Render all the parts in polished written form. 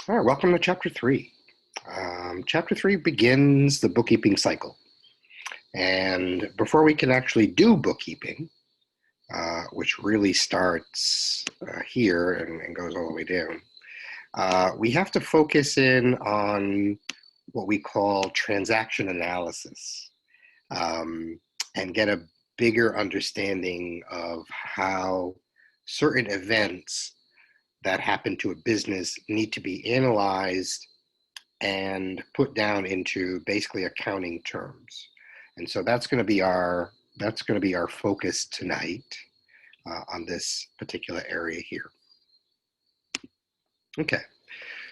All right, welcome to Chapter 3. Chapter 3 begins the bookkeeping cycle. And before we can actually do bookkeeping, which really starts here and goes all the way down, we have to focus in on what we call transaction analysis and get a bigger understanding of how certain events that happen to a business need to be analyzed and put down into basically accounting terms. And so that's going to be our focus tonight on this particular area here. Okay,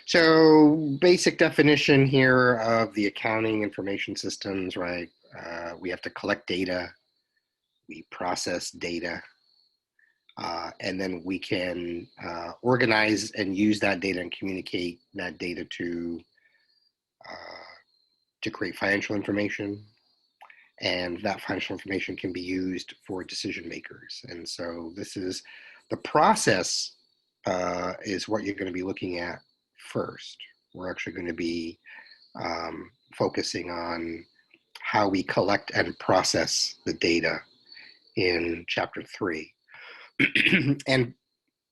so basic definition here of the accounting information systems, right? We have to collect data, we process data, and then we can organize and use that data and communicate that data to create financial information, and that financial information can be used for decision makers. And so this is the process is what you're going to be looking at first. We're actually going to be focusing on how we collect and process the data in Chapter 3 and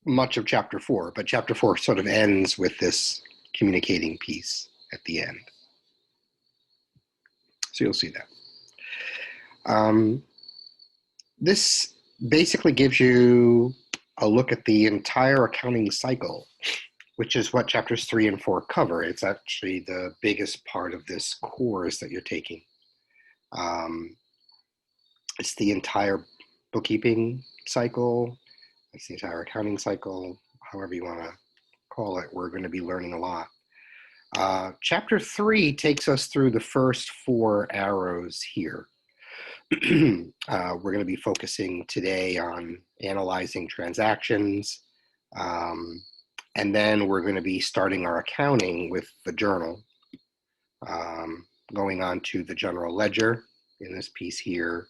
much of Chapter 4, but Chapter 4 sort of ends with this communicating piece at the end. So you'll see that. This basically gives you a look at the entire accounting cycle, which is what Chapters 3 and 4 cover. It's actually the biggest part of this course that you're taking. It's the entire bookkeeping cycle. It's the entire accounting cycle, however you want to call it. We're going to be learning a lot. Chapter 3 takes us through the first 4 arrows here. We're going to be focusing today on analyzing transactions, and then we're going to be starting our accounting with the journal, going on to the general ledger in this piece here,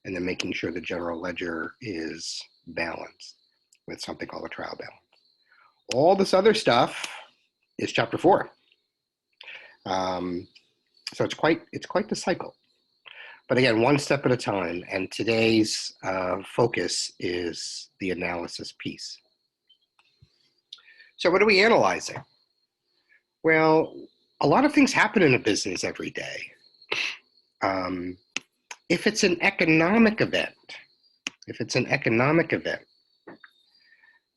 and then making sure the general ledger is balanced with something called a trial balance. All this other stuff is Chapter 4. So it's quite the cycle. But again, one step at a time, and today's focus is the analysis piece. So what are we analyzing? Well, a lot of things happen in a business every day. If it's an economic event,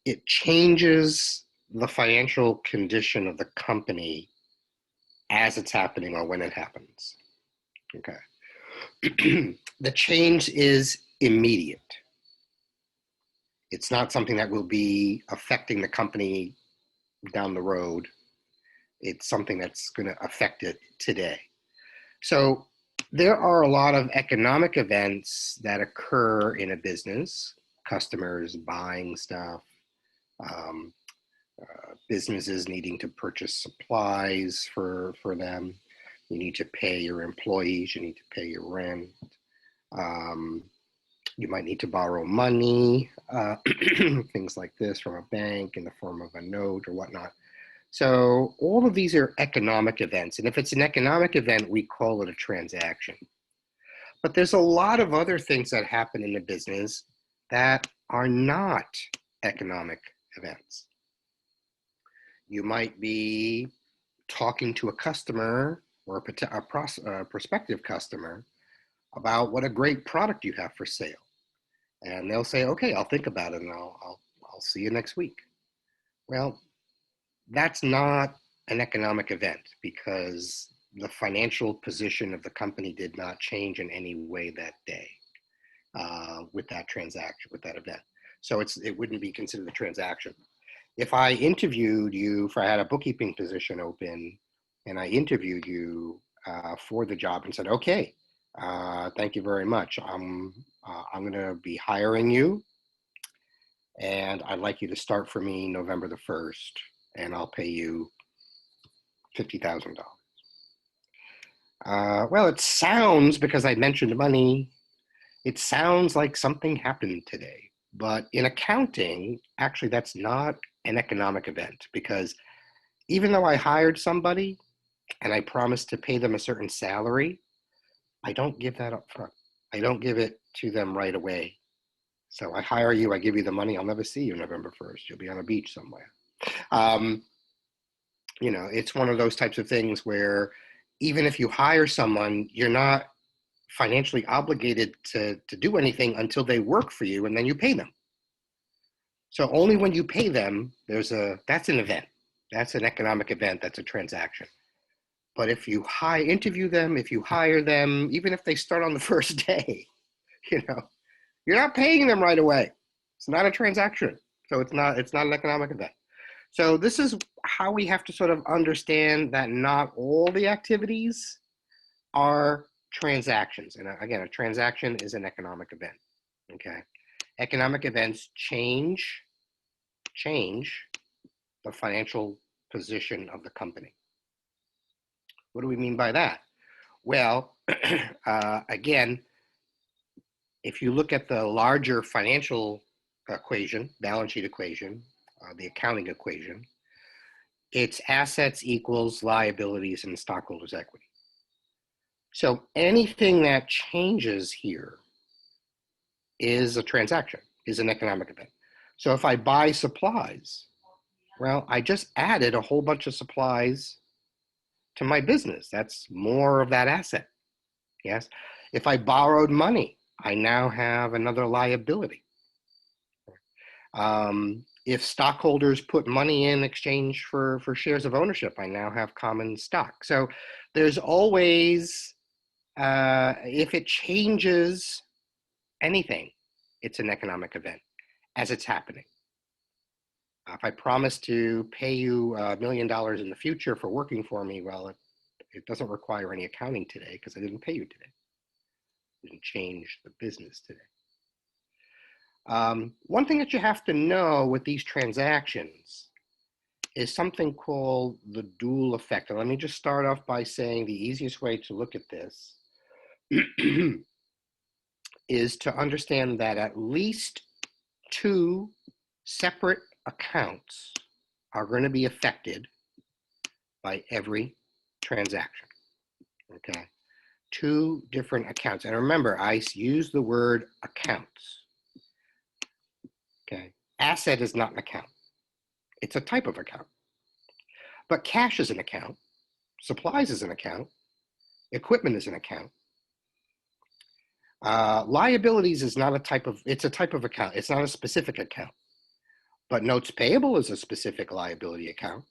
it changes the financial condition of the company as it's happening or when it happens. Okay. The change is immediate. It's not something that will be affecting the company down the road. It's something that's going to affect it today. So there are a lot of economic events that occur in a business, customers buying stuff, businesses needing to purchase supplies for them. You need to pay your employees, you need to pay your rent. You might need to borrow money, things like this from a bank in the form of a note or whatnot. So all of these are economic events. And if it's an economic event, we call it a transaction. But there's a lot of other things that happen in the business that are not economic events. You might be talking to a customer or a prospective customer about what a great product you have for sale. And they'll say, okay, I'll think about it and I'll see you next week. Well, that's not an economic event because the financial position of the company did not change in any way that day with that transaction, with that event. So it wouldn't be considered a transaction. If I interviewed you, if I had a bookkeeping position open and I interviewed you for the job and said, okay, thank you very much. I'm going to be hiring you and I'd like you to start for me November the 1st and I'll pay you $50,000. Well, it sounds, because I mentioned money, it sounds like something happened today. But in accounting, actually, that's not an economic event because Even though I hired somebody and I promised to pay them a certain salary, I don't give that up front. I don't give it to them right away. So I hire you, I give you the money, I'll never see you November 1st. You'll be on a beach somewhere. You know, it's one of those types of things where even if you hire someone, you're not financially obligated to do anything until they work for you, and then you pay them. So only when you pay them, that's an event. That's an economic event, that's a transaction. But if you interview them, if you hire them, even if they start on the first day, you know, you're not paying them right away. It's not a transaction. So it's not an economic event. So this is how we have to sort of understand that not all the activities are transactions. And again, a transaction is an economic event, okay? Economic events change the financial position of the company. What do we mean by that? Well, again, if you look at the larger financial equation, balance sheet equation, the accounting equation, it's assets equals liabilities and stockholders' equity. So anything that changes here is a transaction, is an economic event. So if I buy supplies, well, I just added a whole bunch of supplies to my business. That's more of that asset, yes? If I borrowed money, I now have another liability. If stockholders put money in exchange for shares of ownership, I now have common stock. So there's always, if it changes anything, it's an economic event as it's happening. If I promise to pay you $1 million in the future for working for me, well, it doesn't require any accounting today because I didn't pay you today. It didn't change the business today. One thing that you have to know with these transactions is something called the dual effect. And let me just start off by saying the easiest way to look at this is to understand that at least two separate accounts are going to be affected by every transaction, okay? Two different accounts. And remember, I use the word accounts, okay? Asset is not an account. It's a type of account. But cash is an account. Supplies is an account. Equipment is an account. Liabilities is not a type of, it's a type of account. It's not a specific account. But notes payable is a specific liability account.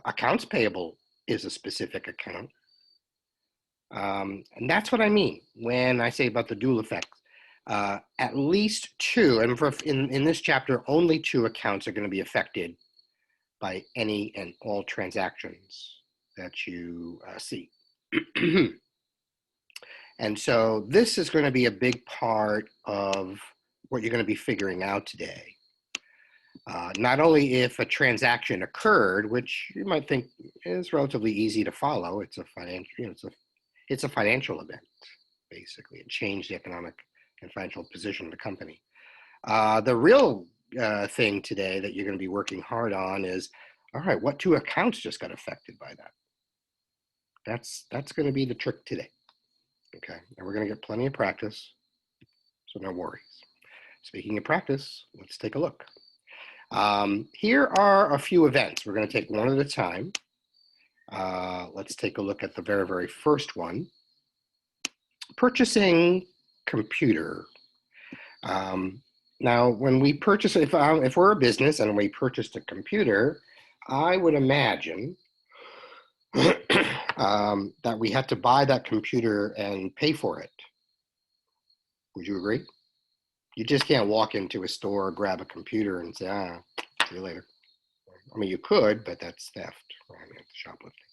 Accounts payable is a specific account. And that's what I mean when I say about the dual effect. At least two, and in this chapter, only two accounts are going to be affected by any and all transactions that you see. And so this is going to be a big part of what you're going to be figuring out today. Not only if a transaction occurred, which you might think is relatively easy to follow, it's a financial event, basically. It changed the economic and financial position of the company. The real thing today that you're going to be working hard on is, all right, what two accounts just got affected by that? That's going to be the trick today. Okay, and we're going to get plenty of practice, so no worries. Speaking of practice, let's take a look. Here are a few events. We're going to take one at a time. Let's take a look at the very, very first one. Purchasing computer. Now, when we purchase, if we're a business and we purchased a computer, I would imagine that we had to buy that computer and pay for it. Would you agree? You just can't walk into a store, grab a computer and say, see you later. I mean, you could, but that's theft, right? It's shoplifting.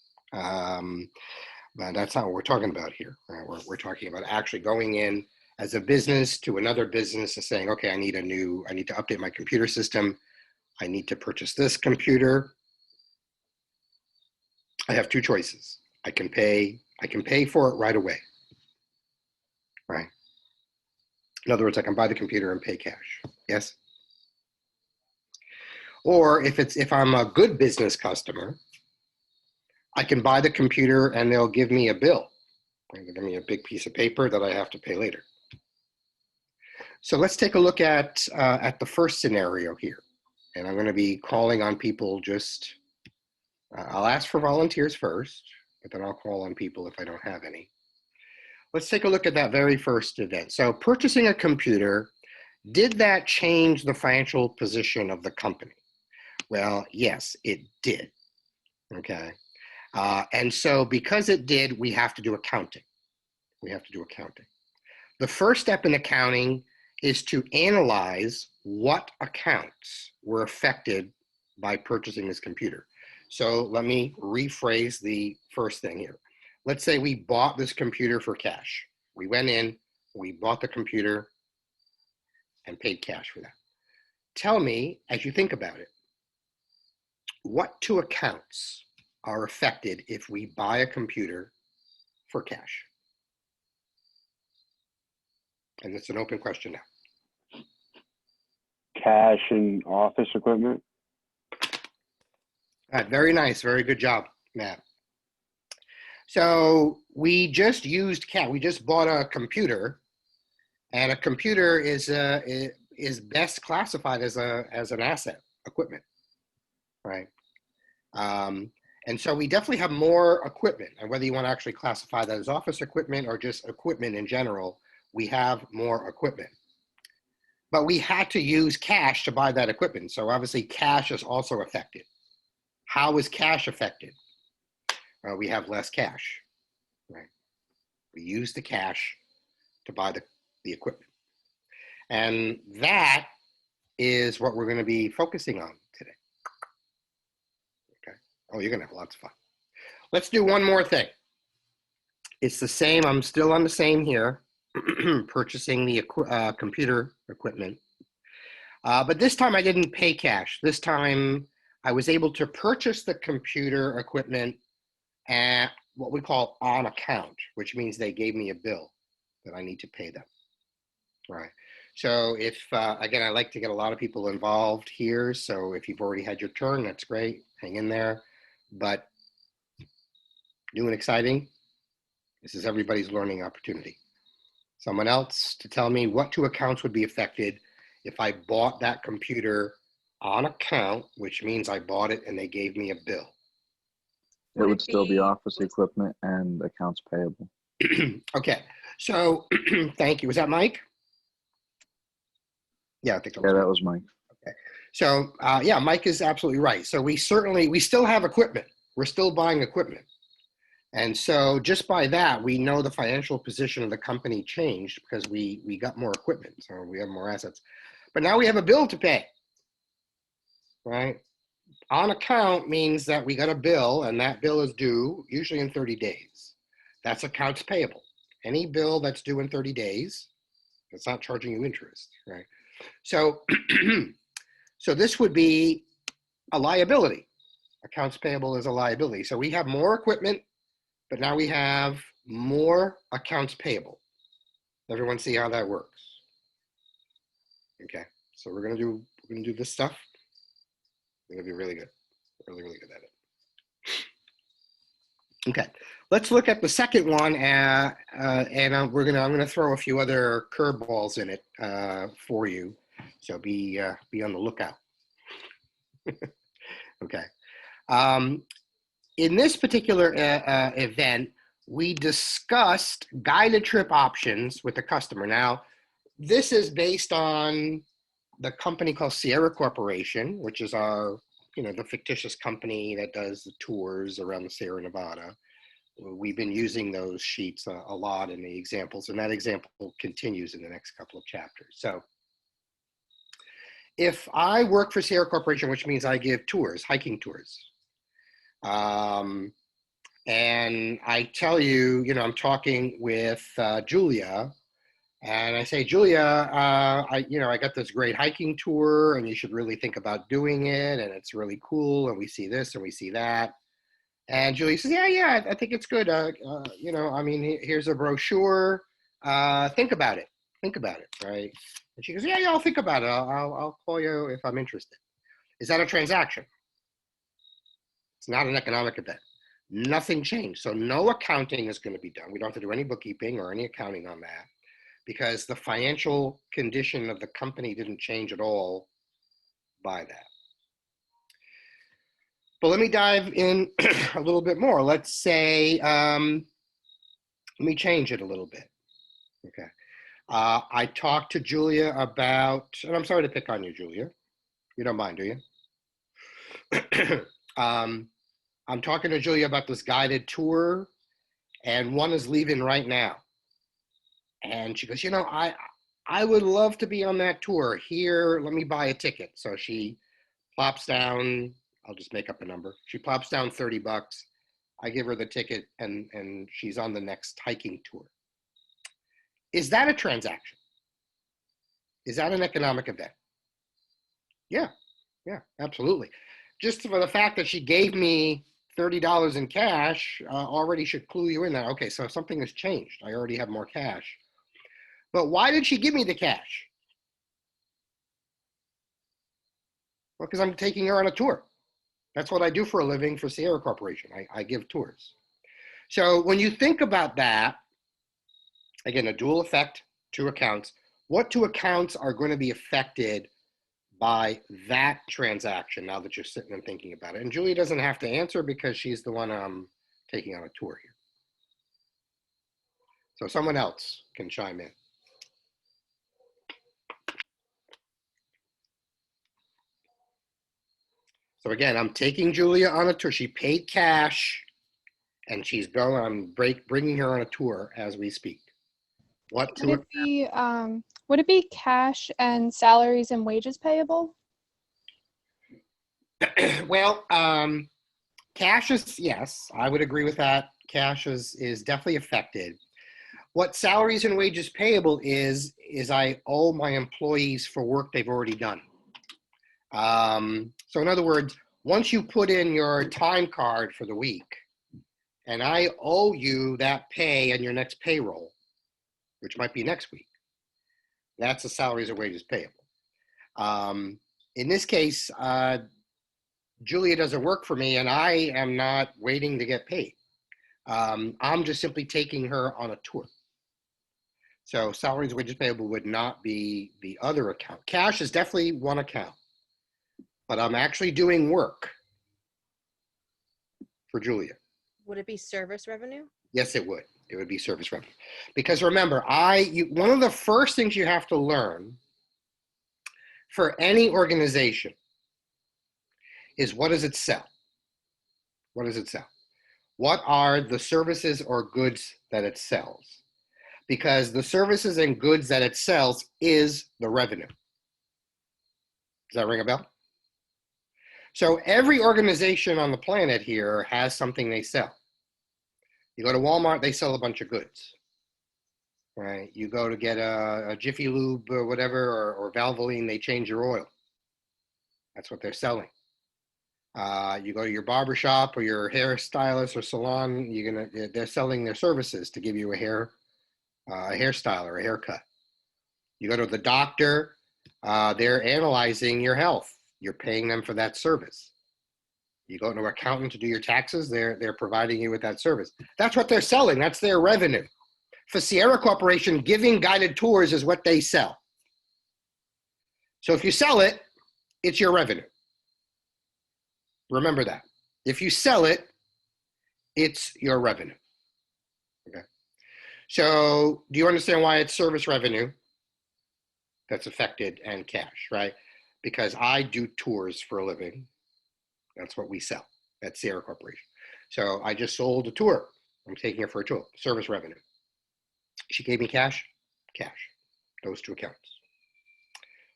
But that's not what we're talking about here. Right? We're talking about actually going in as a business to another business and saying, okay, I need to update my computer system. I need to purchase this computer. I have two choices. I can pay for it right away, right? In other words, I can buy the computer and pay cash, yes? Or if I'm a good business customer, I can buy the computer and they'll give me a bill. They'll give me a big piece of paper that I have to pay later. So let's take a look at the first scenario here. And I'm going to be calling on people just, I'll ask for volunteers first, but then I'll call on people if I don't have any. Let's take a look at that very first event. So purchasing a computer, did that change the financial position of the company? Well, yes, it did, okay? And so because it did, we have to do accounting. We have to do accounting. The first step in accounting is to analyze what accounts were affected by purchasing this computer. So let me rephrase the first thing here. Let's say we bought this computer for cash. We went in, we bought the computer and paid cash for that. Tell me, as you think about it, what two accounts are affected if we buy a computer for cash? And it's an open question now. Cash and office equipment. All right, very nice, very good job, Matt. So we just used cash. We just bought a computer, and a computer is best classified as an asset, equipment, right? And so we definitely have more equipment, and whether you want to actually classify that as office equipment or just equipment in general, we have more equipment. But we had to use cash to buy that equipment. So obviously cash is also affected. How is cash affected? We have less cash, right? We use the cash to buy the equipment. And that is what we're going to be focusing on today. Okay. Oh, you're going to have lots of fun. Let's do one more thing. It's the same. I'm still on the same here. Purchasing the computer equipment. But this time I didn't pay cash. This time I was able to purchase the computer equipment at what we call on account, which means they gave me a bill that I need to pay them. Right. So if, again, I like to get a lot of people involved here. So if you've already had your turn, that's great. Hang in there. But new and exciting, this is everybody's learning opportunity. Someone else to tell me what two accounts would be affected if I bought that computer on account, which means I bought it and they gave me a bill. It would still be office equipment and accounts payable. Okay, so thank you. Was that Mike? Yeah, I think that was, that was Mike. Okay, so yeah, Mike is absolutely right. So we still have equipment. We're still buying equipment. And so just by that, we know the financial position of the company changed because we got more equipment, so we have more assets. But now we have a bill to pay, right? On account means that we got a bill and that bill is due usually in 30 days. That's accounts payable. Any bill that's due in 30 days, it's not charging you interest, right? So, so this would be a liability. Accounts payable is a liability. So we have more equipment, but now we have more accounts payable. Everyone see how that works? Okay, so we're gonna do this stuff. We're gonna be really good, really good at it. Okay, let's look at the second one, and I'm gonna throw a few other curveballs in it for you. So be on the lookout. Okay. In this particular event, we discussed guided trip options with the customer. Now, this is based on the company called Sierra Corporation, which is our, the fictitious company that does the tours around the Sierra Nevada. We've been using those sheets a lot in the examples, and that example continues in the next couple of chapters. So if I work for Sierra Corporation, which means I give tours, hiking tours, and I tell you, I'm talking with Julia, and I say, Julia, I got this great hiking tour, and you should really think about doing it, and it's really cool, and we see this and we see that. And Julia says, yeah, I think it's good. Here's a brochure. Think about it, right? And she goes, yeah, I'll think about it. I'll call you if I'm interested. Is that a transaction? It's not an economic event. Nothing changed. So no accounting is going to be done. We don't have to do any bookkeeping or any accounting on that because the financial condition of the company didn't change at all by that. But let me dive in a little bit more. Let's say, let me change it a little bit. Okay. I talked to Julia about, and I'm sorry to pick on you, Julia. You don't mind, do you? I'm talking to Julia about this guided tour, and one is leaving right now. And she goes, you know, I would love to be on that tour. Here, let me buy a ticket. So she plops down, I'll just make up a number. She plops down $30. I give her the ticket, and she's on the next hiking tour. Is that a transaction? Is that an economic event? Yeah, absolutely. Just for the fact that she gave me $30 in cash already should clue you in that, okay, so something has changed. I already have more cash. But why did she give me the cash? Well, because I'm taking her on a tour. That's what I do for a living for Sierra Corporation. I give tours. So when you think about that, again, a dual effect, two accounts. What two accounts are going to be affected by that transaction now that you're sitting and thinking about it? And Julie doesn't have to answer because she's the one taking on a tour here. So someone else can chime in. So again, I'm taking Julia on a tour. She paid cash, and she's going. I'm bringing her on a tour as we speak. What Would it be cash and salaries and wages payable? Well, cash is, yes, I would agree with that. Cash is definitely affected. What salaries and wages payable is I owe my employees for work they've already done. So in other words, once you put in your time card for the week, and I owe you that pay on your next payroll, which might be next week, that's the salaries and wages payable. In this case, Julia doesn't work for me, and I am not waiting to get paid. I'm just simply taking her on a tour. So salaries and wages payable would not be the other account. Cash is definitely one account, but I'm actually doing work for Julia. Would it be service revenue? Yes, it would. It would be service revenue. Because remember, one of the first things you have to learn for any organization is, what does it sell? What does it sell? What are the services or goods that it sells? Because the services and goods that it sells is the revenue. Does that ring a bell? So every organization on the planet here has something they sell. You go to Walmart, they sell a bunch of goods, right? You go to get a Jiffy Lube or whatever, or Valvoline, they change your oil. That's what they're selling. You go to your barber shop or your hairstylist or salon, they're selling their services to give you a hairstyle or a haircut. You go to the doctor, they're analyzing your health. You're paying them for that service. You go to an accountant to do your taxes, they're providing you with that service. That's what they're selling. That's their revenue. For Sierra Corporation, giving guided tours is what they sell. So if you sell it, it's your revenue. Remember that. If you sell it, it's your revenue. Okay. So do you understand why it's service revenue that's affected and cash, right? Because I do tours for a living. That's what we sell at Sierra Corporation. So I just sold a tour. I'm taking her for a tour. Service revenue. She gave me cash. Cash. Those two accounts.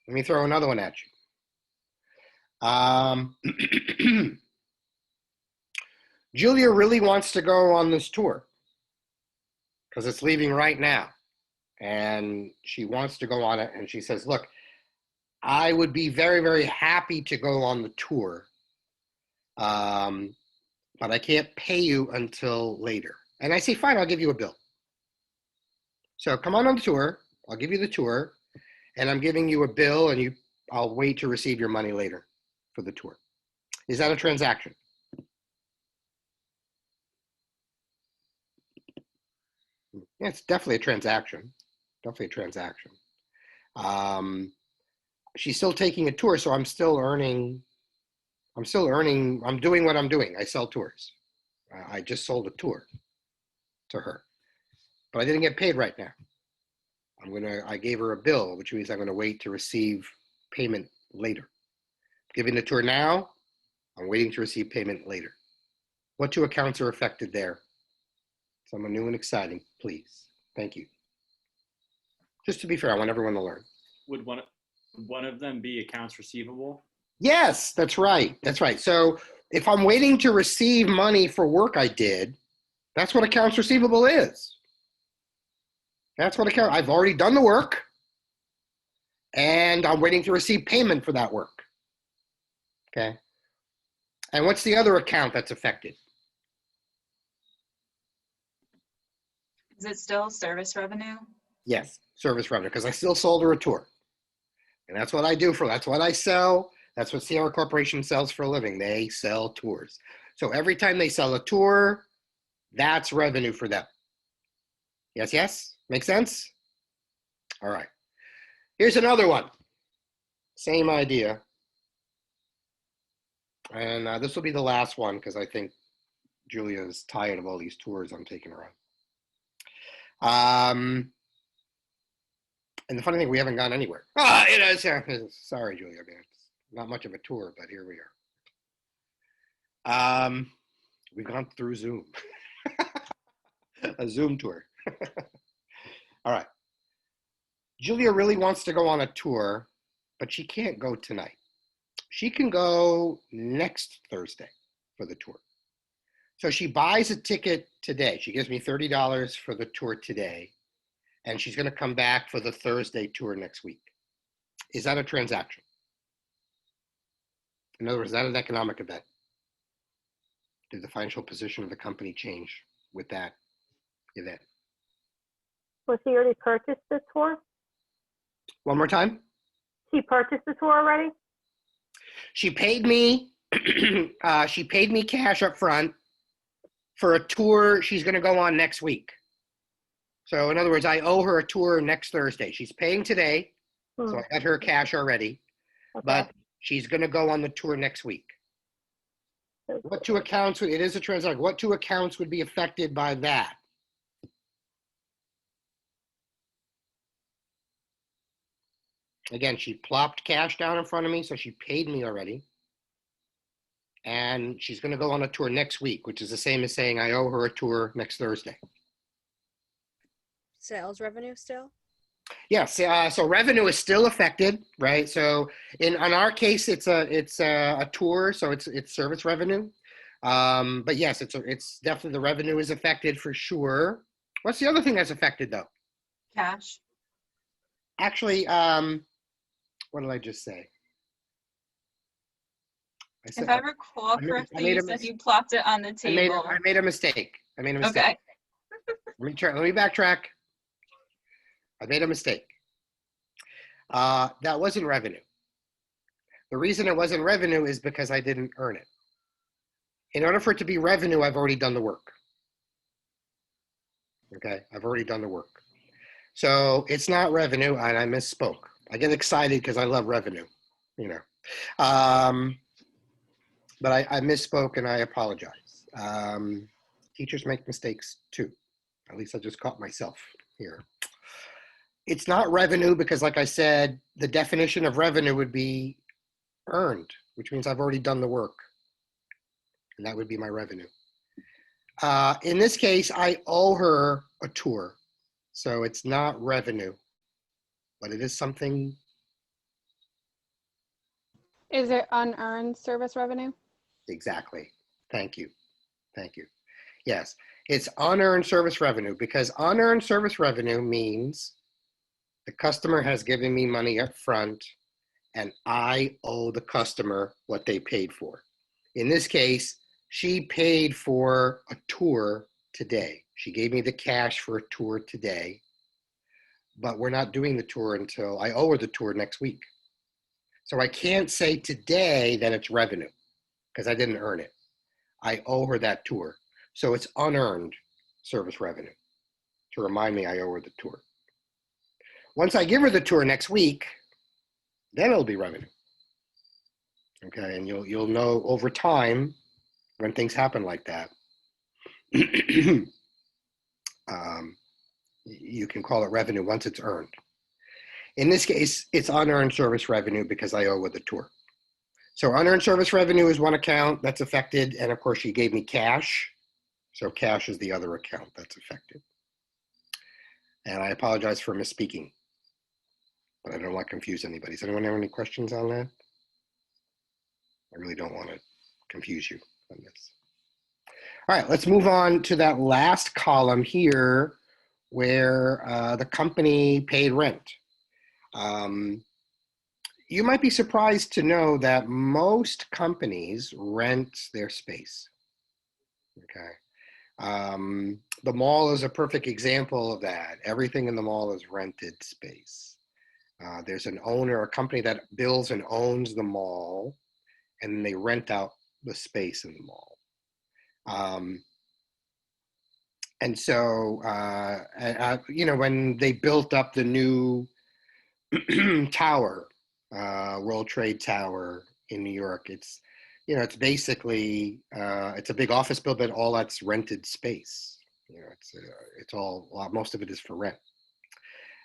Let me throw another one at you. Julia really wants to go on this tour because it's leaving right now. And she wants to go on it. And she says, look, I would be very, very happy to go on the tour. But I can't pay you until later. And I say, fine, I'll give you a bill. So come on the tour. I'll give you the tour. And I'm giving you a bill, and I'll wait to receive your money later. for the tour. Is that a transaction? Yeah, it's definitely a transaction. Definitely a transaction. She's still taking a tour, so I'm doing what I'm doing. I sell tours. I just sold a tour to her, but I didn't get paid right now. I gave her a bill, which means I'm gonna wait to receive payment later. Giving the tour now, I'm waiting to receive payment later. What two accounts are affected there? Someone new and exciting, please. Thank you. Just to be fair, I want everyone to learn. Would one of them be accounts receivable? Yes, that's right. That's right. So if I'm waiting to receive money for work I did, that's what accounts receivable is. That's what I've already done the work and I'm waiting to receive payment for that work. Okay. And what's the other account that's affected? Is it still service revenue? Yes, service revenue, because I still sold her a tour. And that's what I do that's what I sell. That's what Sierra Corporation sells for a living. They sell tours. So every time they sell a tour, that's revenue for them. Yes, yes? Make sense? All right. Here's another one. Same idea. And this will be the last one because I think Julia is tired of all these tours I'm taking her on. And the funny thing, we haven't gone anywhere. Sorry, Julia, man. It's not much of a tour, but here we are. We've gone through Zoom. A Zoom tour. All right. Julia really wants to go on a tour, but she can't go tonight. She can go next Thursday for the tour. So she buys a ticket today. She gives me $30 for the tour today, and she's going to come back for the Thursday tour next week. Is that a transaction? In other words, is that an economic event? Did the financial position of the company change with that event? Was she already purchased the tour? One more time. She purchased the tour already? She paid me. She paid me cash up front for a tour she's going to go on next week. So in other words, I owe her a tour next Thursday. She's paying today, so I got her cash already, but she's going to go on the tour next week. What two accounts? It is a transaction. What two accounts would be affected by that? Again, she plopped cash down in front of me, so she paid me already. And she's going to go on a tour next week, which is the same as saying I owe her a tour next Thursday. Sales revenue still? Yes. So revenue is still affected, right? So in our case, it's a tour, so it's service revenue. But yes, it's definitely the revenue is affected for sure. What's the other thing that's affected though? Cash. Actually, what did I just say? If I recall correctly, you said you plopped it on the table. I made a mistake. Okay. Let me backtrack. I made a mistake. That wasn't revenue. The reason it wasn't revenue is because I didn't earn it. In order for it to be revenue, I've already done the work. Okay, I've already done the work. So it's not revenue, and I misspoke. I get excited because I love revenue, you know. But I misspoke and I apologize. Teachers make mistakes too. At least I just caught myself here. It's not revenue because, like I said, the definition of revenue would be earned, which means I've already done the work. And that would be my revenue. In this case, I owe her a tour. So it's not revenue, but it is something. Is it unearned service revenue? Exactly. Thank you. Thank you. Yes, it's unearned service revenue because unearned service revenue means the customer has given me money up front and I owe the customer what they paid for. In this case, she paid for a tour today. She gave me the cash for a tour today, but we're not doing the tour until I owe her the tour next week. So I can't say today that it's revenue because I didn't earn it. I owe her that tour. So it's unearned service revenue to remind me I owe her the tour. Once I give her the tour next week, then it'll be revenue. Okay, and you'll know over time when things happen like that. You can call it revenue once it's earned. In this case, it's unearned service revenue because I owe her the tour. So unearned service revenue is one account that's affected, and of course she gave me cash. So cash is the other account that's affected. And I apologize for misspeaking, but I don't want to confuse anybody. Does anyone have any questions on that? I really don't want to confuse you on this. All right, let's move on to that last column here where the company paid rent. You might be surprised to know that most companies rent their space. Okay. The mall is a perfect example of that. Everything in the mall is rented space. There's an owner, a company that builds and owns the mall, and they rent out the space in the mall. And so, when they built up the new tower, World Trade Tower in New York, it's basically, it's a big office building, but all that's rented space. It's all, most of it is for rent.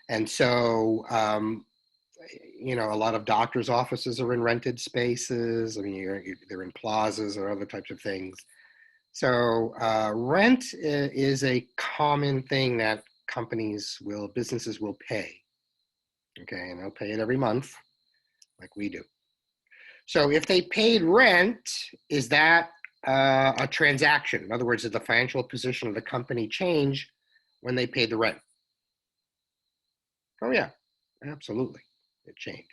And so, a lot of doctors' offices are in rented spaces. I mean, they're in plazas or other types of things. So rent is a common thing that businesses will pay. Okay, and they'll pay it every month, like we do. So if they paid rent, is that a transaction? In other words, did the financial position of the company change when they paid the rent? Oh yeah, absolutely, it changed.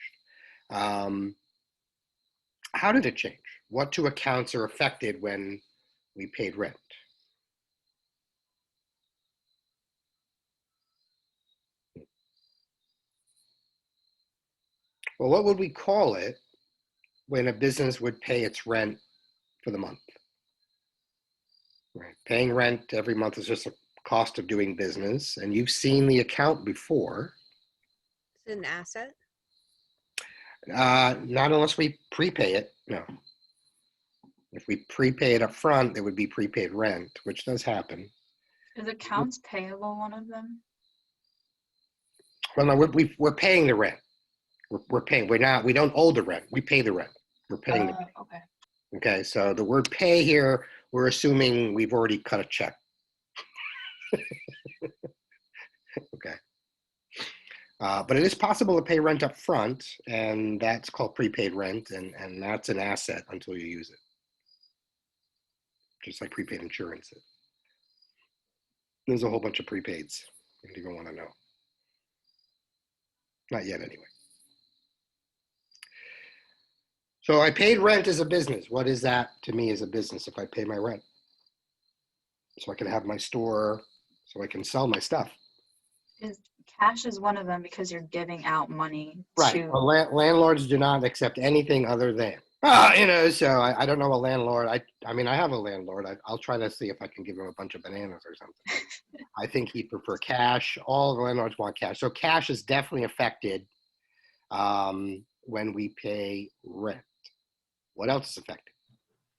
How did it change? What two accounts are affected when we paid rent? Well, what would we call it when a business would pay its rent for the month? Right. Paying rent every month is just a cost of doing business, and you've seen the account before. Is it an asset? Not unless we prepay it, no. If we prepay it up front, there would be prepaid rent, which does happen. Is accounts payable one of them? Well, no, we're paying the rent. We're paying. We don't owe the rent. We pay the rent. We're paying the rent. Okay. Okay, so the word pay here, we're assuming we've already cut a check. Okay. But it is possible to pay rent up front, and that's called prepaid rent, and that's an asset until you use it. Just like prepaid insurance is. There's a whole bunch of prepaids if you don't want to know. Not yet, anyway. So I paid rent as a business. What is that to me as a business if I pay my rent? So I can have my store, so I can sell my stuff. Cash is one of them because you're giving out money Right. to. Well, landlords do not accept anything other than. So I don't know a landlord. I mean, I have a landlord. I'll try to see if I can give him a bunch of bananas or something. I think he'd prefer cash. All the landlords want cash. So cash is definitely affected when we pay rent. What else is affected?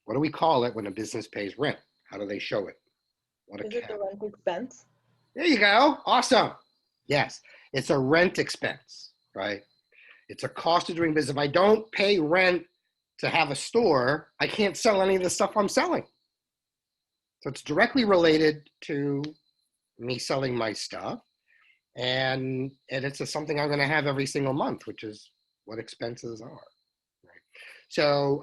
What do we call it when a business pays rent? How do they show it? What Is it the rent expense? There you go. Awesome. Yes, it's a rent expense, right? It's a cost of doing business. If I don't pay rent to have a store, I can't sell any of the stuff I'm selling. So it's directly related to me selling my stuff. And it's something I'm going to have every single month, which is what expenses are. Right? So,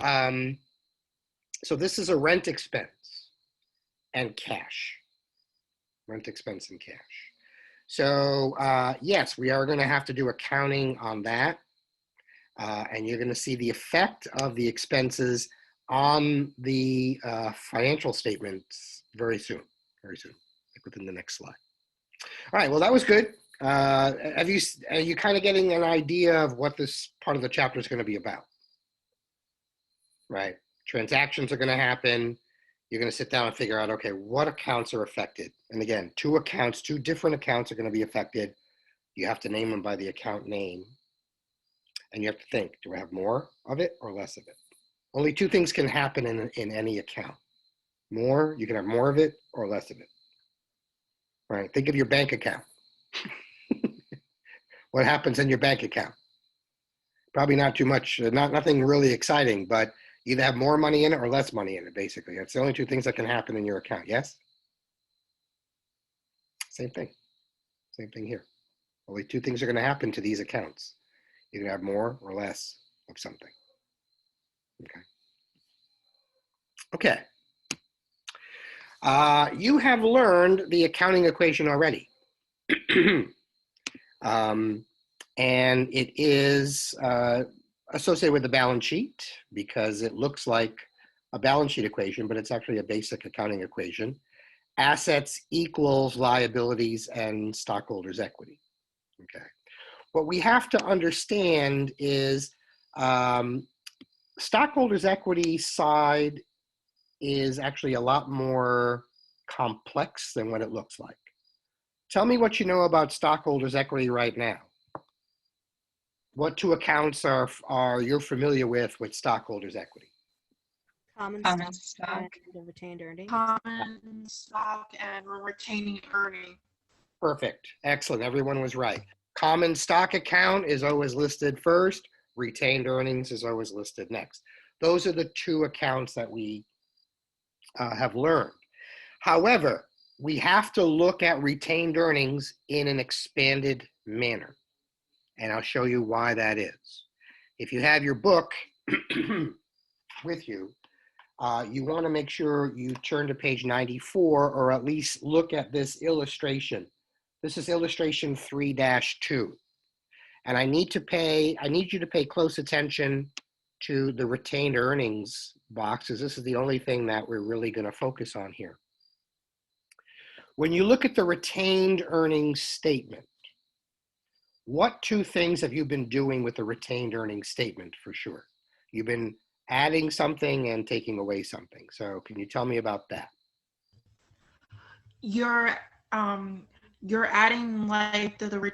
so this is a rent expense and cash. Rent expense and cash. So yes, we are going to have to do accounting on that. And you're going to see the effect of the expenses on the financial statements very soon, like within the next slide. All right, well, that was good. Are you kind of getting an idea of what this part of the chapter is going to be about? Right. Transactions are going to happen. You're going to sit down and figure out, okay, what accounts are affected? And again, two different accounts are going to be affected. You have to name them by the account name. And you have to think, do I have more of it or less of it? Only two things can happen in any account. You can have more of it or less of it. Right? Think of your bank account. What happens in your bank account? Probably not too much, nothing really exciting, but either have more money in it or less money in it, basically. That's the only two things that can happen in your account, yes? Same thing. Same thing here. Only two things are going to happen to these accounts. Either have more or less of something. Okay. You have learned the accounting equation already. And it is associated with the balance sheet because it looks like a balance sheet equation, but it's actually a basic accounting equation. Assets equals liabilities and stockholders' equity. Okay. What we have to understand is stockholders' equity side is actually a lot more complex than what it looks like. Tell me what you know about stockholders' equity right now. What two accounts are you're familiar with stockholders' equity? Common Common stock stock. and the retained earnings. Common stock and retaining earning. Perfect. Excellent. Everyone was right. Common stock account is always listed first. Retained earnings is always listed next. Those are the two accounts that we have learned. However, we have to look at retained earnings in an expanded manner. And I'll show you why that is. If you have your book with you, you want to make sure you turn to page 94 or at least look at this illustration. This is illustration 3-2. And I need you to pay close attention to the retained earnings boxes. This is the only thing that we're really going to focus on here. When you look at the retained earnings statement, what two things have you been doing with the retained earnings statement for sure? You've been adding something and taking away something. So can you tell me about that? You're adding like the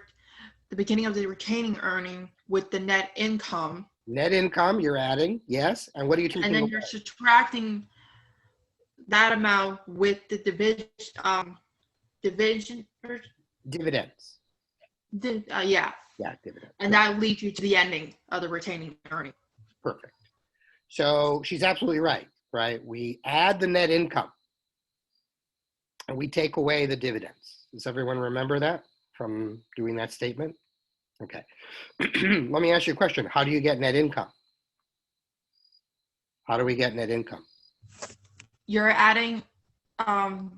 beginning of the retaining earning with the net income. Net income you're adding, yes. And what are you taking And then away? you're subtracting that amount with the division. Dividends. Yeah. Yeah, dividends. And that leads you to the ending of the retaining earning. Perfect. So she's absolutely right, right? We add the net income and we take away the dividends. Does everyone remember that from doing that statement? Okay. Let me ask you a question. How do you get net income? How do we get net income? You're adding,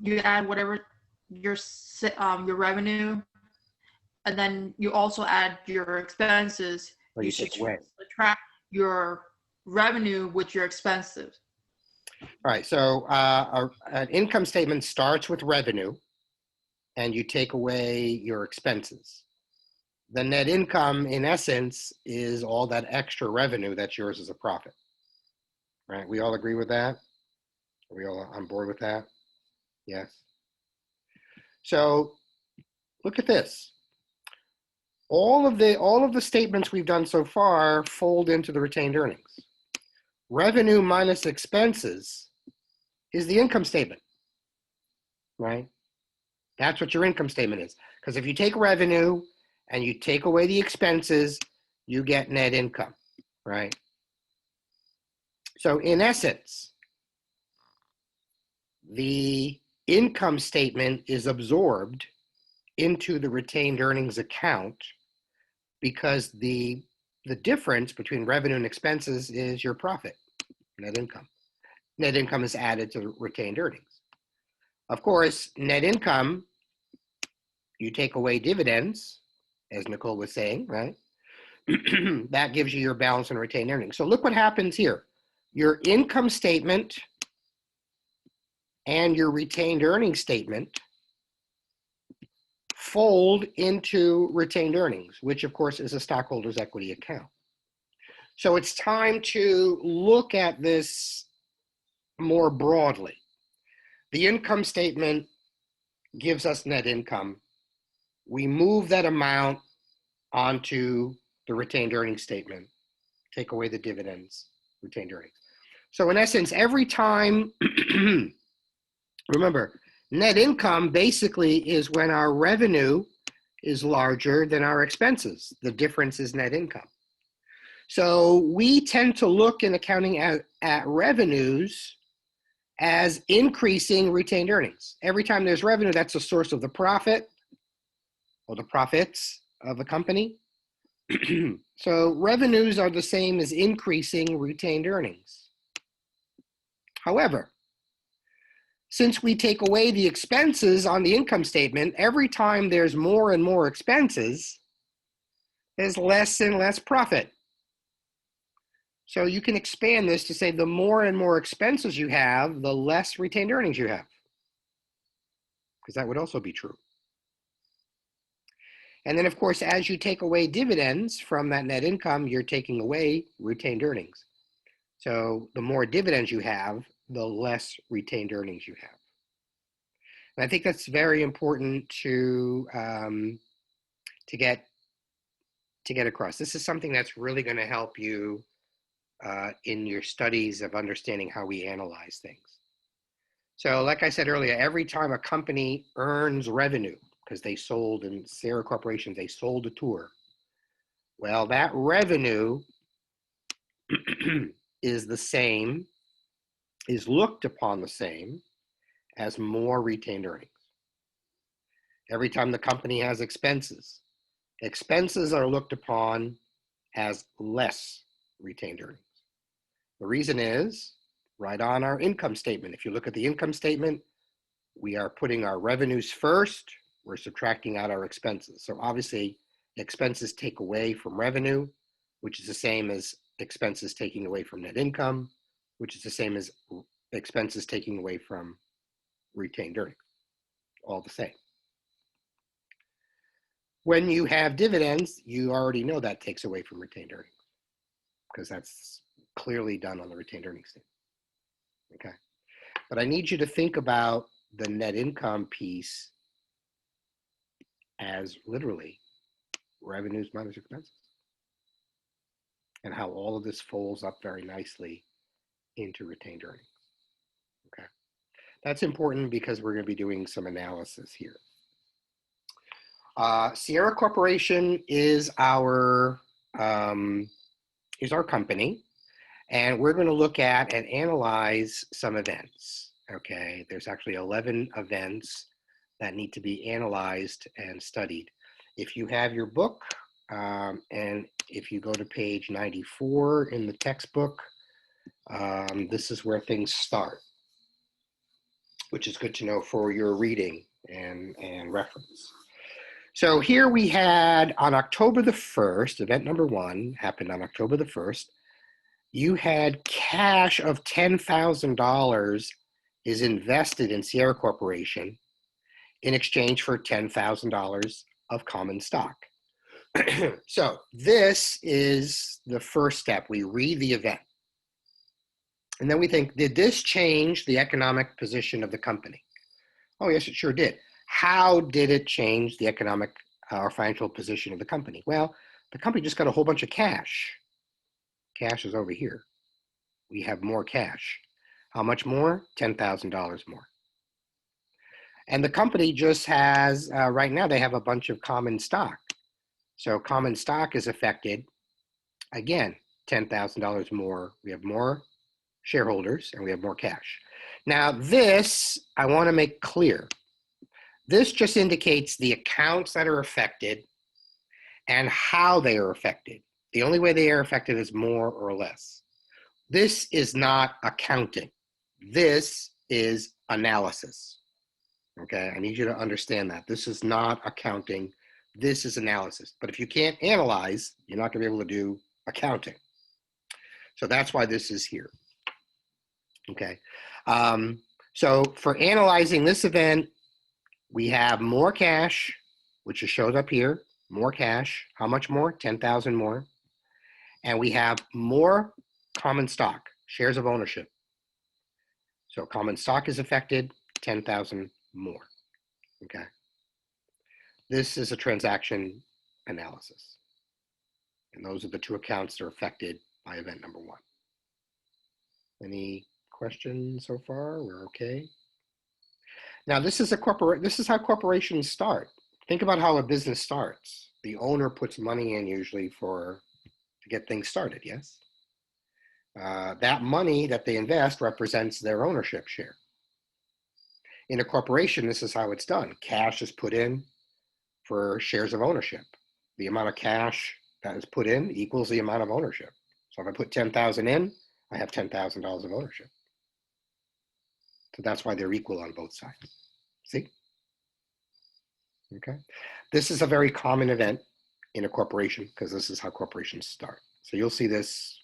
you add whatever your revenue, and then you also add your expenses. Or you take away. Subtract your revenue with your expenses. All right. So an income statement starts with revenue, and you take away your expenses. The net income, in essence, is all that extra revenue that's yours as a profit. Right? We all agree with that? Are we all on board with that? Yes. So look at this. All of the statements we've done so far fold into the retained earnings. Revenue minus expenses is the income statement, right? That's what your income statement is. Because if you take revenue and you take away the expenses, you get net income, right? So in essence, the income statement is absorbed into the retained earnings account because the difference between revenue and expenses is your profit, net income. Net income is added to retained earnings. Of course, net income, you take away dividends, as Nicole was saying, right? That gives you your balance and retained earnings. So look what happens here. Your income statement and your retained earnings statement fold into retained earnings, which of course is a stockholders equity account. So it's time to look at this more broadly. The income statement gives us net income. We move that amount onto the retained earnings statement, take away the dividends, retained earnings. So in essence, every time, remember, net income basically is when our revenue is larger than our expenses. The difference is net income. So we tend to look in accounting at revenues as increasing retained earnings. Every time there's revenue, that's a source of the profit or the profits of the company. So revenues are the same as increasing retained earnings. However, since we take away the expenses on the income statement, every time there's more and more expenses, there's less and less profit. So you can expand this to say the more and more expenses you have, the less retained earnings you have, because that would also be true. And then, of course, as you take away dividends from that net income, you're taking away retained earnings. So the more dividends you have, the less retained earnings you have. And I think that's very important to get across. This is something that's really going to help you in your studies of understanding how we analyze things. So like I said earlier, every time a company earns revenue, because they sold in Sierra Corporation, they sold a tour. Well, that revenue is the same, is looked upon the same as more retained earnings. Every time the company has expenses, expenses are looked upon as less retained earnings. The reason is right on our income statement. If you look at the income statement, we are putting our revenues first. We're subtracting out our expenses. So obviously, expenses take away from revenue, which is the same as expenses taking away from net income, which is the same as expenses taking away from retained earnings, all the same. When you have dividends, you already know that takes away from retained earnings because that's clearly done on the retained earnings statement. Okay, but I need you to think about the net income piece as literally revenues minus expenses and how all of this folds up very nicely into retained earnings. Okay, that's important because we're going to be doing some analysis here. Sierra Corporation is our company, and we're going to look at and analyze some events. Okay, there's actually 11 events that need to be analyzed and studied. If you have your book, and if you go to page 94 in the textbook, this is where things start, which is good to know for your reading and reference. So here we had on October the 1st, event number 1 happened on October the 1st. You had cash of $10,000 is invested in Sierra Corporation in exchange for $10,000 of common stock. So this is the first step. We read the event. And then we think, did this change the economic position of the company? Oh, yes, it sure did. How did it change the economic or financial position of the company? Well, the company just got a whole bunch of cash. Cash is over here. We have more cash. How much more? $10,000 more. And the company just has, right now they have a bunch of common stock. So common stock is affected. Again, $10,000 more. We have more shareholders and we have more cash. Now this, I want to make clear. This just indicates the accounts that are affected and how they are affected. The only way they are affected is more or less. This is not accounting. This is analysis. Okay, I need you to understand that. This is not accounting. This is analysis. But if you can't analyze, you're not going to be able to do accounting. So that's why this is here. Okay, so for analyzing this event, we have more cash which is showed up here, more cash. How much more? 10,000 more. And we have more common stock, shares of ownership. So common stock is affected, 10,000 more, okay? This is a transaction analysis. And those are the two accounts that are affected by event number one. Any questions so far? We're okay. Now this is how corporations start. Think about how a business starts. The owner puts money in usually to get things started, yes? That money that they invest represents their ownership share. In a corporation, this is how it's done. Cash is put in for shares of ownership. The amount of cash that is put in equals the amount of ownership. So if I put 10,000 in, I have $10,000 of ownership. So that's why they're equal on both sides. See? Okay. This is a very common event in a corporation because this is how corporations start. So you'll see this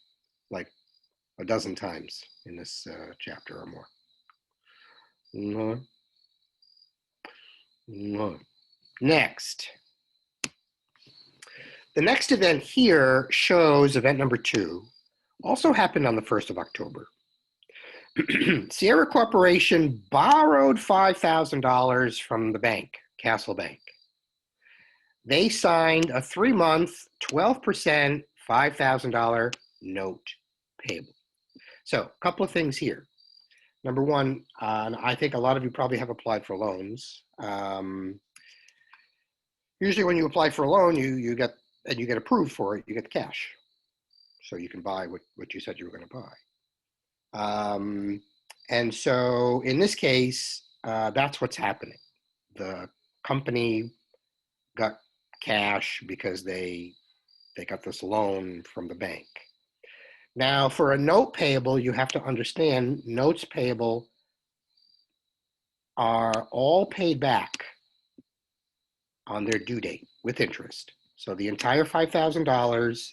like a dozen times in this chapter or more. Next. The next event here shows event number 2, also happened on the 1st of October. Sierra Corporation borrowed $5,000 from the bank, Castle Bank. They signed a 3-month, 12%, $5,000 note payable. So a couple of things here. Number one, I think a lot of you probably have applied for loans. Usually when you apply for a loan, you get approved for it, you get the cash. So you can buy what you said you were going to buy. And so in this case, that's what's happening. The company got cash because they got this loan from the bank. Now, for a note payable, you have to understand notes payable are all paid back on their due date with interest. So the entire $5,000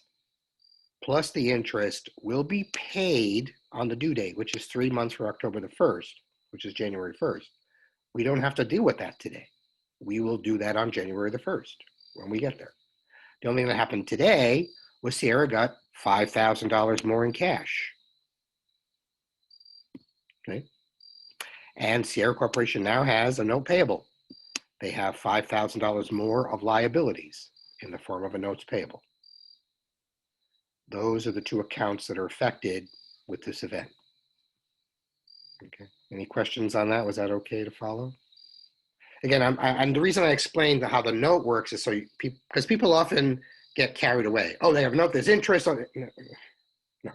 plus the interest will be paid on the due date, which is 3 months for October the 1st, which is January 1st. We don't have to deal with that today. We will do that on January the 1st when we get there. The only thing that happened today was Sierra got $5,000 more in cash. Okay. And Sierra Corporation now has a note payable. They have $5,000 more of liabilities in the form of a notes payable. Those are the two accounts that are affected with this event. Okay. Any questions on that? Was that okay to follow? Again, and the reason I explained how the note works is so because people often get carried away. Oh, they have a note, there's interest on it. No.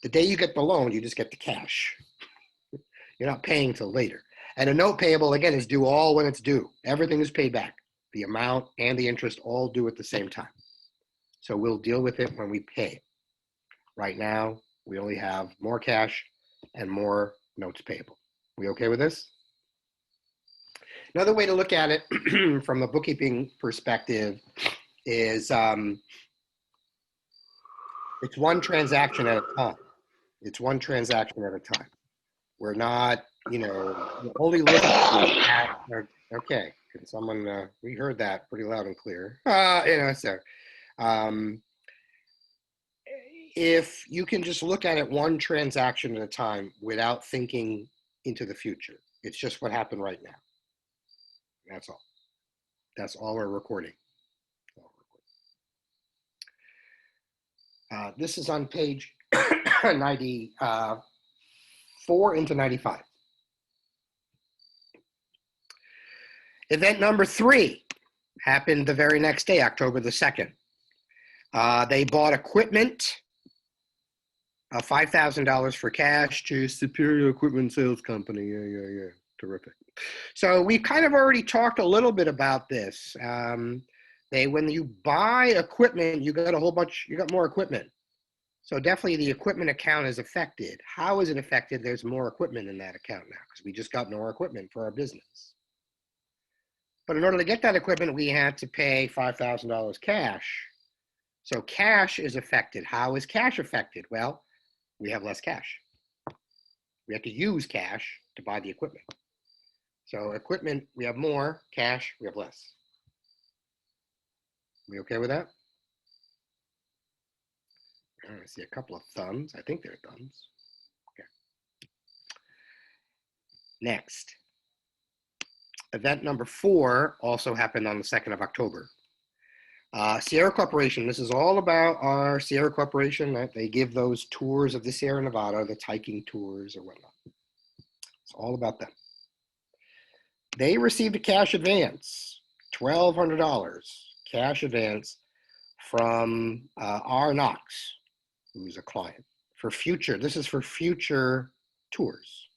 The day you get the loan, you just get the cash. You're not paying till later. And a note payable, again, is due all when it's due. Everything is paid back. The amount and the interest all due at the same time. So we'll deal with it when we pay it. Right now, we only have more cash and more notes payable. We okay with this? Another way to look at it from a bookkeeping perspective is it's one transaction at a time. It's one transaction at a time. We're not, only looking at, okay, can someone, we heard that pretty loud and clear. If you can just look at it one transaction at a time without thinking into the future, it's just what happened right now. That's all. That's all we're recording. This is on page 94 into 95. Event number 3 happened the very next day, October the 2nd. They bought equipment, $5,000 for cash to Superior Equipment Sales Company. Yeah. Terrific. So we kind of already talked a little bit about this. When you buy equipment, you got more equipment. So definitely the equipment account is affected. How is it affected? There's more equipment in that account now because we just got more equipment for our business. But in order to get that equipment, we had to pay $5,000 cash. So cash is affected. How is cash affected? Well, we have less cash. We have to use cash to buy the equipment. So equipment, we have more, cash, we have less. We okay with that? I see a couple of thumbs. I think they're thumbs. Okay. Next. Event number 4 also happened on the 2nd of October. Sierra Corporation, this is all about our Sierra Corporation. Right? They give those tours of the Sierra Nevada, the hiking tours or whatnot. It's all about them. They received a cash advance, $1,200 cash advance from R. Knox, who's a client, for future. This is for future tours.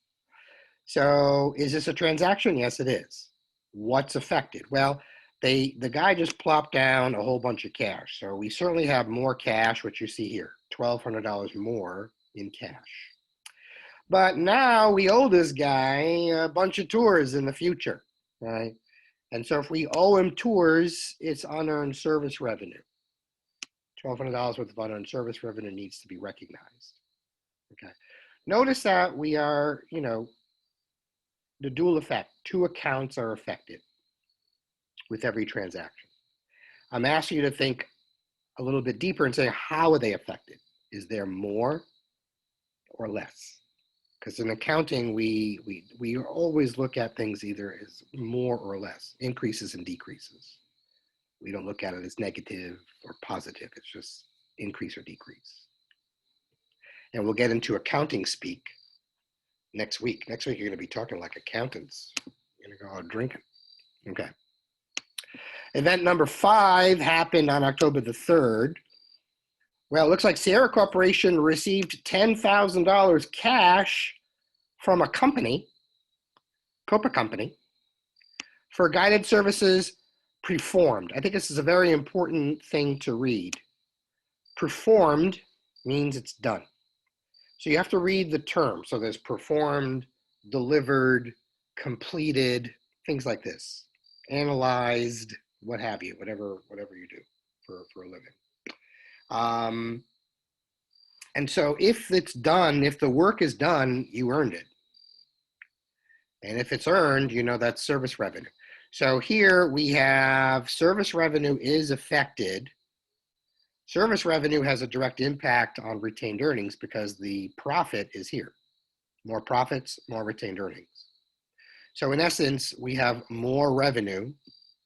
So is this a transaction? Yes, it is. What's affected? Well, the guy just plopped down a whole bunch of cash. So we certainly have more cash, which you see here, $1,200 more in cash. But now we owe this guy a bunch of tours in the future, right? And so if we owe him tours, it's unearned service revenue. $1,200 worth of unearned service revenue needs to be recognized. Okay. Notice that we are, the dual effect. 2 accounts are affected with every transaction. I'm asking you to think a little bit deeper and say, how are they affected? Is there more or less? Because in accounting, we always look at things either as more or less, increases and decreases. We don't look at it as negative or positive. It's just increase or decrease. And we'll get into accounting speak next week. Next week, you're going to be talking like accountants. You're going to go out drinking. Okay. Event number 5 happened on October the 3rd. Well, it looks like Sierra Corporation received $10,000 cash from a company, Copa Company, for guided services performed. I think this is a very important thing to read. Performed means it's done. So you have to read the term. So there's performed, delivered, completed, things like this. Analyzed, what have you, whatever you do for a living. And so if it's done, if the work is done, you earned it. And if it's earned, that's service revenue. So here we have service revenue is affected. Service revenue has a direct impact on retained earnings because the profit is here. More profits, more retained earnings. So in essence, we have more revenue,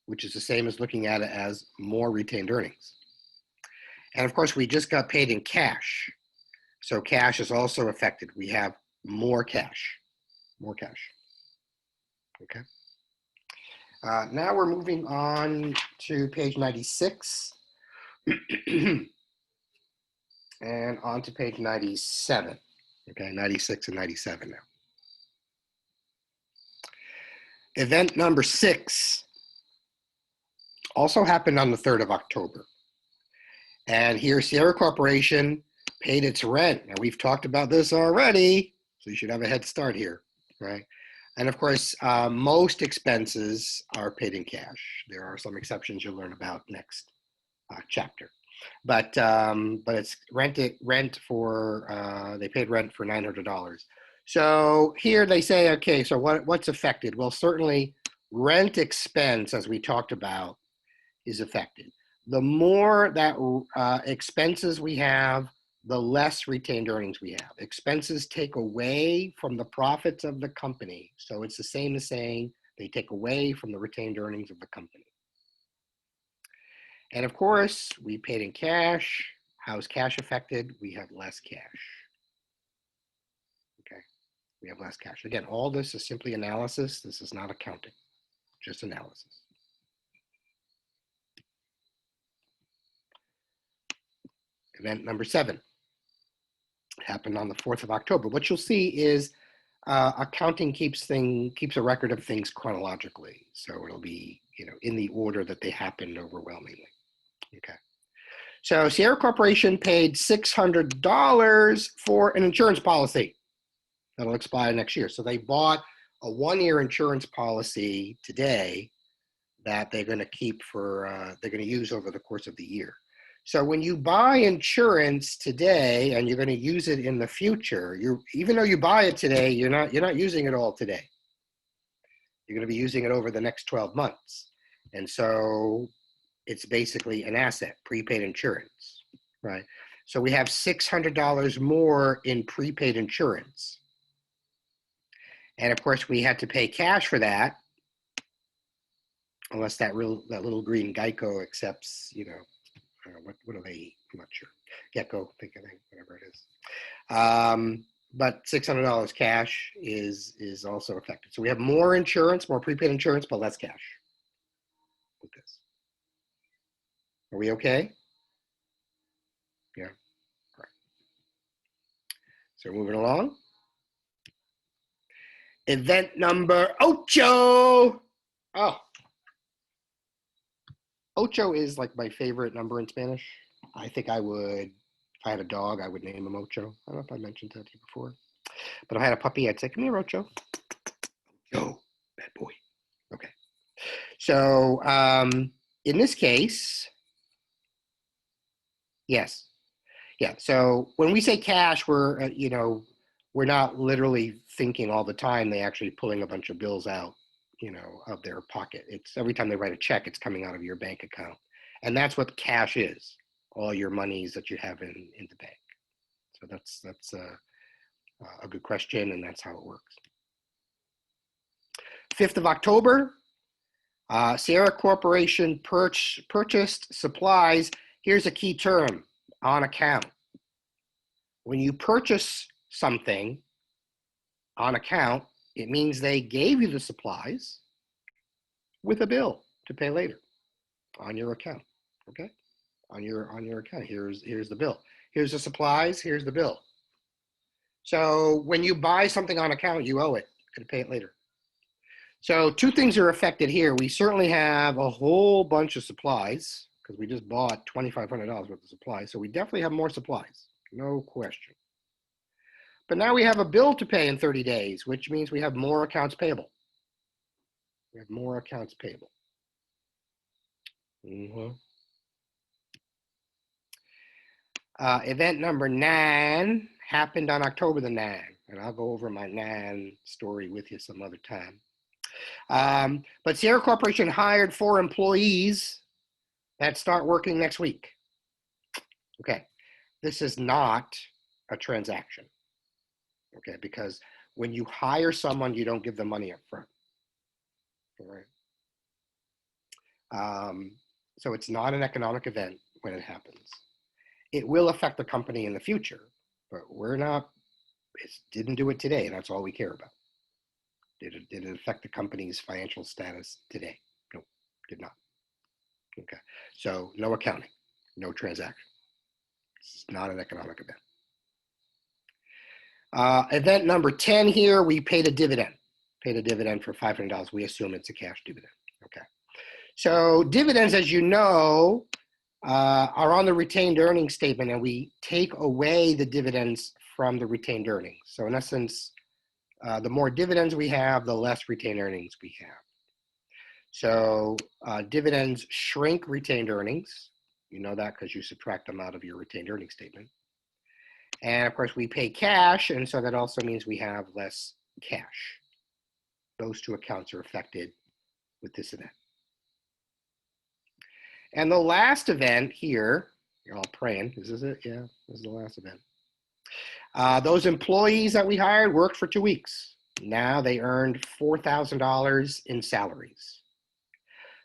which is the same as looking at it as more retained earnings. And of course, we just got paid in cash. So cash is also affected. We have more cash, Okay. Now we're moving on to page 96 and on to page 97. Okay, 96 and 97 now. Event number 6 also happened on the 3rd of October. And here Sierra Corporation paid its rent. Now we've talked about this already, so you should have a head start here, right? And of course, most expenses are paid in cash. There are some exceptions you'll learn about next chapter. But it's rent for, they paid rent for $900. So here they say, okay, so what's affected? Well, certainly rent expense, as we talked about, is affected. The more that expenses we have, the less retained earnings we have. Expenses take away from the profits of the company. So it's the same as saying they take away from the retained earnings of the company. And of course, we paid in cash. How is cash affected? We have less cash. Okay, we have less cash. Again, all this is simply analysis. This is not accounting, just analysis. Event number 7 happened on the 4th of October. What you'll see is accounting keeps a record of things chronologically. So it'll be, in the order that they happened overwhelmingly. Okay. So Sierra Corporation paid $600 for an insurance policy that'll expire next year. So they bought a 1-year insurance policy today that they're going to keep for, they're going to use over the course of the year. So when you buy insurance today and you're going to use it in the future, even though you buy it today, you're not using it all today. You're going to be using it over the next 12 months. And so it's basically an asset, prepaid insurance, right? So we have $600 more in prepaid insurance. And of course, we had to pay cash for that, unless that little green Geico accepts, you know, what do they eat? I'm not sure. Gecko, I think, whatever it is. But $600 cash is also affected. So we have more insurance, more prepaid insurance, but less cash with this. Are we okay? Yeah. All right. So moving along. Event number ocho. Oh. Ocho is like my favorite number in Spanish. I think I would, if I had a dog, I would name him Ocho. I don't know if I mentioned that to you before. But if I had a puppy, I'd say, come here, Ocho. Ocho, bad boy. Okay. So in this case, yes. Yeah, so when we say cash, we're, you know, we're not literally thinking all the time they actually pulling a bunch of bills out, you know, of their pocket. It's every time they write a check, it's coming out of your bank account. And that's what cash is, all your monies that you have in the bank. So that's a good question, and that's how it works. 5th of October, Sierra Corporation purchased supplies. Here's a key term, on account. When you purchase something on account, it means they gave you the supplies with a bill to pay later on your account, okay? On your account, here's the bill. Here's the supplies, here's the bill. So when you buy something on account, you owe it, you're gonna pay it later. So two things are affected here. We certainly have a whole bunch of supplies because we just bought $2,500 worth of supplies. So we definitely have more supplies, no question. But now we have a bill to pay in 30 days, which means we have more accounts payable. We have more accounts payable. Event number 9 happened on October the 9th, and I'll go over my 9 story with you some other time. But Sierra Corporation hired 4 employees that start working next week. Okay, this is not a transaction. Okay, because when you hire someone, you don't give them money up front. All right. So it's not an economic event when it happens. It will affect the company in the future, but we're not, it didn't do it today. That's all we care about. Did it affect the company's financial status today? No, did not. Okay, so no accounting, no transaction. It's not an economic event. Event number 10 here, we paid a dividend. Paid a dividend for $500. We assume it's a cash dividend. Okay. So dividends, as you know, are on the retained earnings statement, and we take away the dividends from the retained earnings. So in essence, the more dividends we have, the less retained earnings we have. So dividends shrink retained earnings. You know that because you subtract them out of your retained earnings statement. And of course, we pay cash, and so that also means we have less cash. Those two accounts are affected with this event. And the last event here, you're all praying, this is it? Yeah, this is the last event. Those employees that we hired worked for 2 weeks. Now they earned $4,000 in salaries.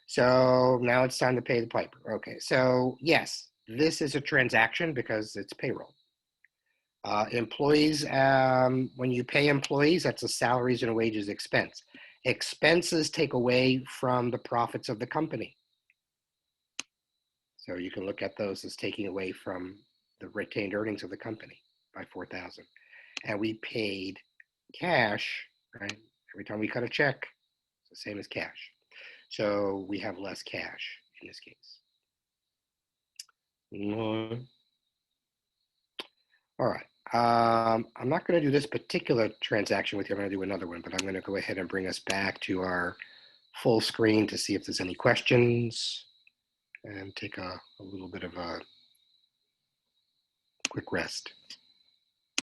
So now it's time to pay the piper. Okay, so yes, this is a transaction because it's payroll. Employees, when you pay employees, that's a salaries and wages expense. Expenses take away from the profits of the company. So you can look at those as taking away from the retained earnings of the company by $4,000. And we paid cash, right? Every time we cut a check, it's the same as cash. So we have less cash in this case. All right. I'm not going to do this particular transaction with you. I'm going to do another one, but I'm going to go ahead and bring us back to our full screen to see if there's any questions and take a little bit of a quick rest.